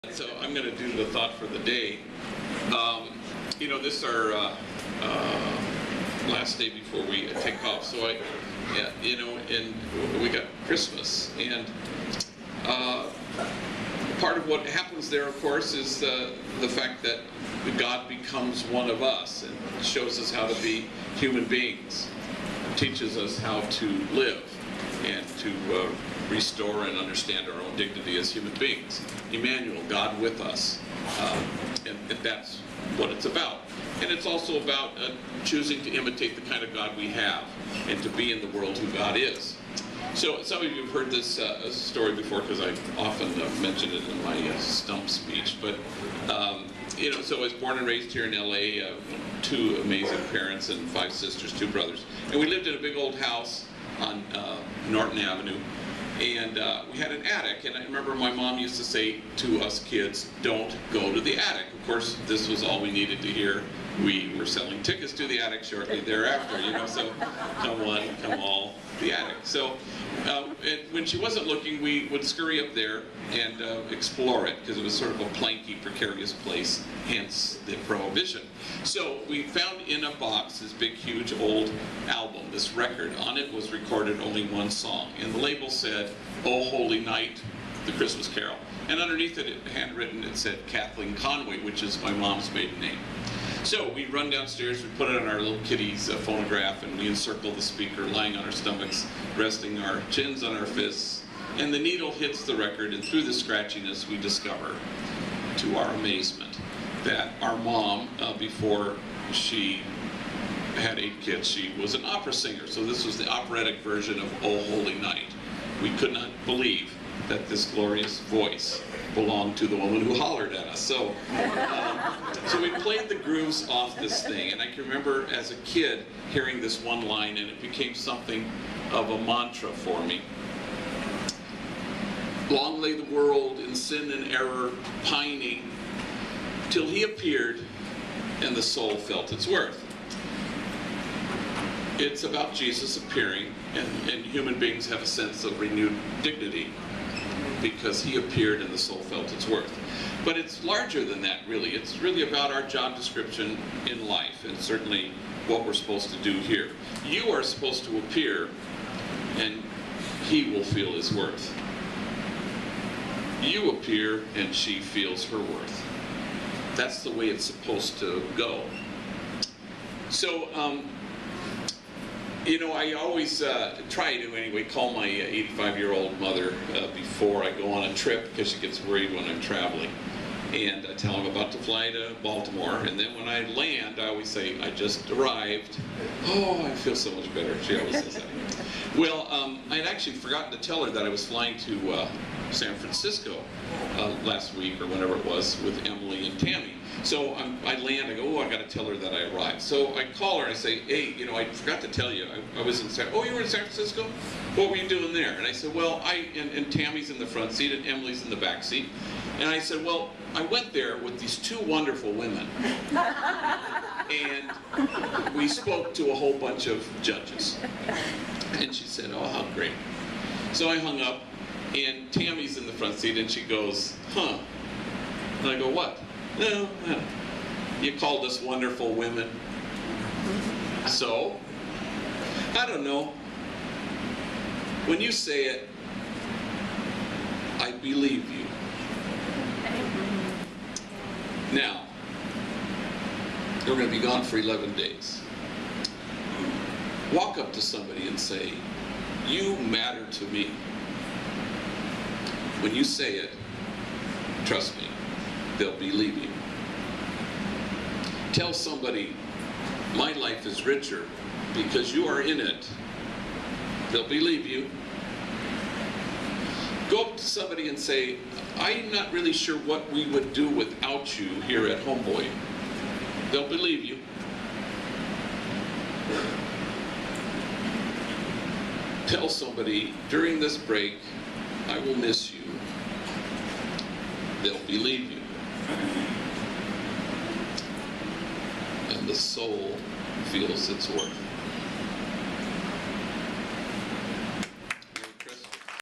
So I'm going to do the thought for the day. This is our last day before we take off. So and we got Christmas, and part of what happens there, of course, is the fact that God becomes one of us and shows us how to be human beings, teaches us how to live and to restore and understand our own dignity as human beings. Emmanuel, God with us, and that's what it's about. And it's also about choosing to imitate the kind of God we have and to be in the world who God is. So some of you have heard this story before, because I often mention it in my stump speech. But so I was born and raised here in LA, two amazing parents and 5 sisters, 2 brothers. And we lived in a big old house on Norton Avenue. And we had an attic, and I remember my mom used to say to us kids, "Don't go to the attic." Of course, this was all we needed to hear. We were selling tickets to the attic shortly thereafter, so come one, come all, the attic. So when she wasn't looking, we would scurry up there and explore it, because it was sort of a planky, precarious place, hence the prohibition. So we found in a box this big, huge, old album, this record. On it was recorded only one song, and the label said, "Oh Holy Night," the Christmas Carol. And underneath it, handwritten, it said Kathleen Conway, which is my mom's maiden name. So we run downstairs, we put it on our little kitty's phonograph, and we encircle the speaker, lying on our stomachs, resting our chins on our fists, and the needle hits the record, and through the scratchiness we discover, to our amazement, that our mom, before she had 8 kids, she was an opera singer. So this was the operatic version of "Oh Holy Night." We could not believe that this glorious voice belonged to the woman who hollered at us. So we played the grooves off this thing, and I can remember as a kid hearing this one line, and it became something of a mantra for me. "Long lay the world in sin and error, pining, till he appeared, and the soul felt its worth." It's about Jesus appearing, and human beings have a sense of renewed dignity, because he appeared and the soul felt its worth. But it's larger than that, really. It's really about our job description in life, and certainly what we're supposed to do here. You are supposed to appear, and he will feel his worth. You appear, and she feels her worth. That's the way it's supposed to go. So, I always try to, anyway, call my 85-year-old mother before I go on a trip, because she gets worried when I'm traveling. And I tell her I'm about to fly to Baltimore, and then when I land, I always say, "I just arrived." "Oh, I feel so much better." She always says that. Well, I had actually forgotten to tell her that I was flying to San Francisco last week, or whenever it was, with Emily and Tammy. So I land, I go, "Oh, I got to tell her that I arrived." So I call her and I say, "Hey, I forgot to tell you, I was in oh, you were in San Francisco? What were you doing there?" And I said, "Well, and Tammy's in the front seat and Emily's in the back seat." And I said, "Well, I went there with these 2 wonderful women, and we spoke to a whole bunch of judges." And she said, "Oh, how great." So I hung up, and Tammy's in the front seat, and she goes, "Huh." And I go, "What?" "No, you called us wonderful women." "So?" "I don't know. When you say it, I believe you." Now, we're going to be gone for 11 days. Walk up to somebody and say, "You matter to me." When you say it, trust me, they'll believe you. Tell somebody, "My life is richer because you are in it." They'll believe you. Go up to somebody and say, "I'm not really sure what we would do without you here at Homeboy." They'll believe you. Tell somebody, "During this break, I will miss you." They'll believe you. And the soul feels its worth.